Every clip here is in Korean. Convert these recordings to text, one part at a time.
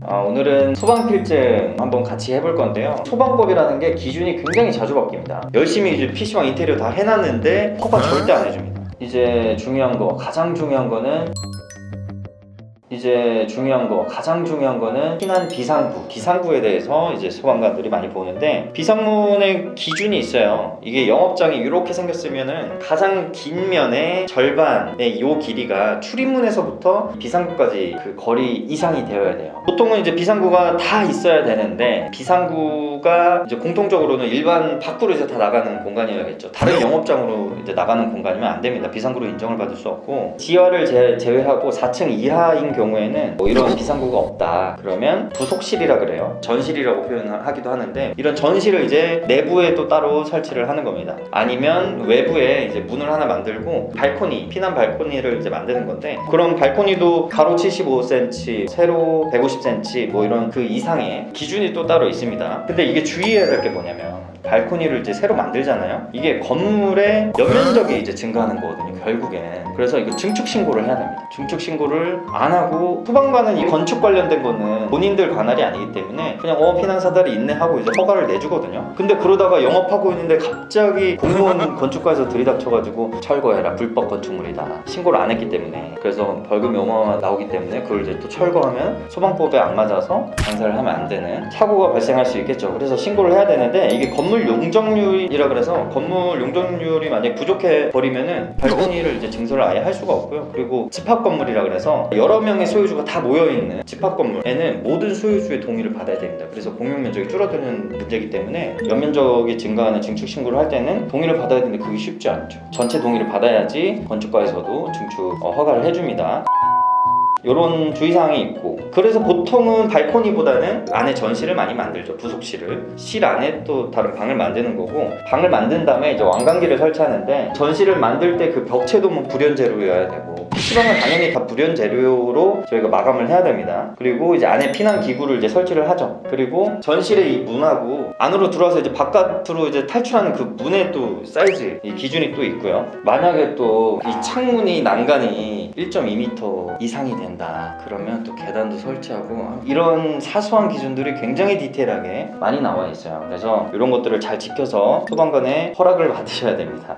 오늘은 소방필증 한번 같이 해볼 건데요. 소방법이라는 게 기준이 굉장히 자주 바뀝니다. 열심히 이제 PC방 인테리어 다 해놨는데 허가 절대 안 해줍니다. 가장 중요한 거는 피난 비상구에 대해서 이제 소방관들이 많이 보는데, 비상문의 기준이 있어요. 이게 영업장이 이렇게 생겼으면은 가장 긴 면의 절반의 이 길이가 출입문에서부터 비상구까지 그 거리 이상이 되어야 돼요. 보통은 이제 비상구가 다 있어야 되는데, 비상구가 이제 공통적으로는 일반 밖으로 이제 다 나가는 공간이어야겠죠. 다른 영업장으로 이제 나가는 공간이면 안 됩니다. 비상구로 인정을 받을 수 없고, 지하를 제외하고 4층 이하인 경우에는 뭐 이런 비상구가 없다 그러면 부속실이라 그래요. 전실이라고 표현하기도 하는데, 이런 전실을 이제 내부에 또 따로 설치를 하는 겁니다. 아니면 외부에 이제 문을 하나 만들고 피난 발코니를 이제 만드는 건데, 그런 발코니도 가로 75cm, 세로 150cm 뭐 이런 그 이상의 기준이 또 따로 있습니다. 근데 이게 주의해야 될 게 뭐냐면, 발코니를 이제 새로 만들잖아요. 이게 건물의 연면적이 이제 증가하는 거거든요, 결국에는. 그래서 이거 증축 신고를 해야 됩니다. 증축 신고를 안 하고, 소방관은 이 건축 관련된 거는 본인들 관할이 아니기 때문에 그냥 피난사다리 있네 하고 이제 허가를 내주거든요. 근데 그러다가 영업하고 있는데 갑자기 공무원 건축과에서 들이닥쳐가지고 철거해라, 불법 건축물이다, 신고를 안 했기 때문에. 그래서 벌금이 어마어마하게 나오기 때문에 그걸 이제 또 철거하면 소방법에 안 맞아서 장사를 하면 안 되는 사고가 발생할 수 있겠죠. 그래서 신고를 해야 되는데, 이게 건물 용적률이라 그래서 건물 용적률이 만약에 부족해 버리면은 발코니를 이제 증설을 아예 할 수가 없고요. 그리고 집합 건물이라 그래서 여러 명의 소유주가 다 모여있는 집합 건물에는 모든 소유주의 동의를 받아야 됩니다. 그래서 공용 면적이 줄어드는 문제이기 때문에 연면적이 증가하는 증축 신고를 할 때는 동의를 받아야 되는데 그게 쉽지 않죠. 전체 동의를 받아야지 건축가에서도 증축 허가를 해줍니다. 이런 주의사항이 있고, 그래서 보통은 발코니보다는 안에 전실을 많이 만들죠. 부속실을 실 안에 또 다른 방을 만드는 거고, 방을 만든 다음에 이제 완강기를 설치하는데, 전실을 만들 때 그 벽체도 뭐 불연재료여야 되고, PC방은 당연히 다 불연재료로 저희가 마감을 해야 됩니다. 그리고 이제 안에 피난 기구를 이제 설치를 하죠. 그리고 전실의 이 문하고 안으로 들어와서 이제 바깥으로 이제 탈출하는 그 문의 또 사이즈, 이 기준이 또 있고요. 만약에 또 이 창문이 난간이 1.2m 이상이 된다 그러면 또 계단도 설치하고, 이런 사소한 기준들이 굉장히 디테일하게 많이 나와 있어요. 그래서 이런 것들을 잘 지켜서 소방관의 허락을 받으셔야 됩니다.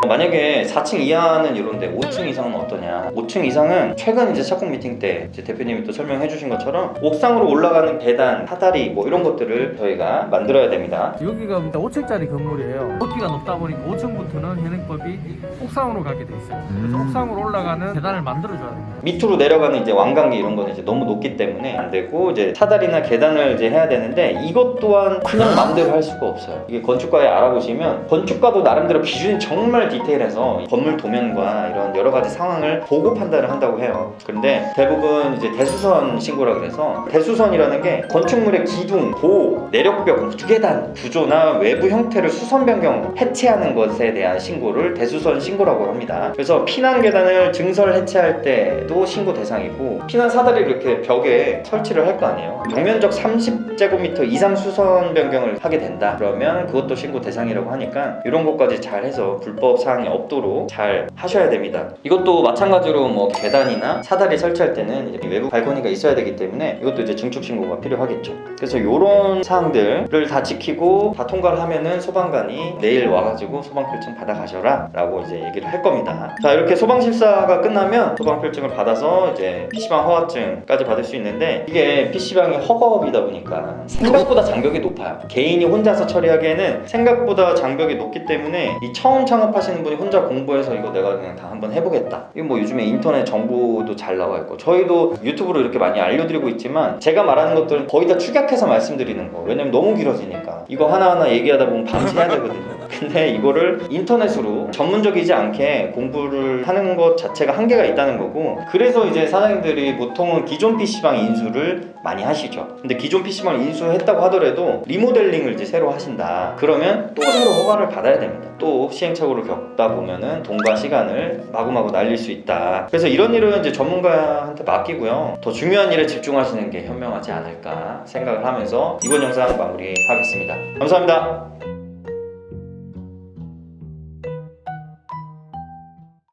만약에 4층 이하는 이런데 5층 이상은 어떠냐? 5층 이상은 최근 이제 착공 미팅 때 이제 대표님이 또 설명해 주신 것처럼 옥상으로 올라가는 계단, 사다리 뭐 이런 것들을 저희가 만들어야 됩니다. 여기가 일단 5층짜리 건물이에요. 높이가 높다 보니까 5층부터는 현행법이 옥상으로 가게 돼 있어요. 그래서 옥상으로 올라가는 계단을 만들어줘야 됩니다. 밑으로 내려가는 이제 완강기 이런 거는 이제 너무 높기 때문에 안 되고, 이제 사다리나 계단을 이제 해야 되는데, 이것 또한 그냥 마음대로 할 수가 없어요. 이게 건축가에 알아보시면 건축가도 나름대로 기준이 정말 디테일해서 건물 도면과 이런 여러 가지 상황을 보고 판단을 한다고 해요. 그런데 대부분 이제 대수선 신고라 그래서, 대수선이라는 게 건축물의 기둥, 도, 내력벽, 주계단 구조나 외부 형태를 수선 변경 해체하는 것에 대한 신고를 대수선 신고라고 합니다. 그래서 피난 계단을 증설 해체할 때도 신고 대상이고, 피난 사다리를 이렇게 벽에 설치를 할 거 아니에요. 벽면적 30제곱미터 이상 수선 변경을 하게 된다 그러면 그것도 신고 대상이라고 하니까, 이런 것까지 잘 해서 불법 사항이 없도록 잘 하셔야 됩니다. 이것도 마찬가지로 뭐 계단이나 사다리 설치할 때는 이제 외부 발코니가 있어야 되기 때문에 이것도 이제 증축 신고가 필요하겠죠. 그래서 이런 사항들을 다 지키고 다 통과를 하면은 소방관이 내일 와가지고 소방필증 받아가셔라 라고 이제 얘기를 할 겁니다. 자, 이렇게 소방실사가 끝나면 소방필증을 받아서 이제 PC방 허가증까지 받을 수 있는데, 이게 PC방이 허가업이다 보니까 생각보다 장벽이 높아요. 개인이 혼자서 처리하기에는 생각보다 장벽이 높기 때문에, 이 처음 창업하시는 분이 혼자 공부해서 이거 내가 그냥 다 한번 해보겠다, 이거 뭐 요즘에 인터넷 정보도 잘 나와 있고, 저희도 유튜브로 이렇게 많이 알려드리고 있지만 제가 말하는 것들은 거의 다 축약해서 말씀드리는 거. 왜냐면 너무 길어지니까 이거 하나하나 얘기하다 보면 밤새 해야 되거든요. 근데 이거를 인터넷으로 전문적이지 않게 공부를 하는 것 자체가 한계가 있다는 거고, 그래서 이제 사장님들이 보통은 기존 PC방 인수를 많이 하시죠. 근데 기존 PC방을 인수했다고 하더라도 리모델링을 이제 새로 하신다 그러면 또 새로 허가를 받아야 됩니다. 또 시행착오를 겪다 보면은 돈과 시간을 마구마구 날릴 수 있다. 그래서 이런 일은 이제 전문가한테 맡기고요, 더 중요한 일에 집중하시는 게 현명하지 않을까 생각을 하면서 이번 영상 마무리하겠습니다. 감사합니다.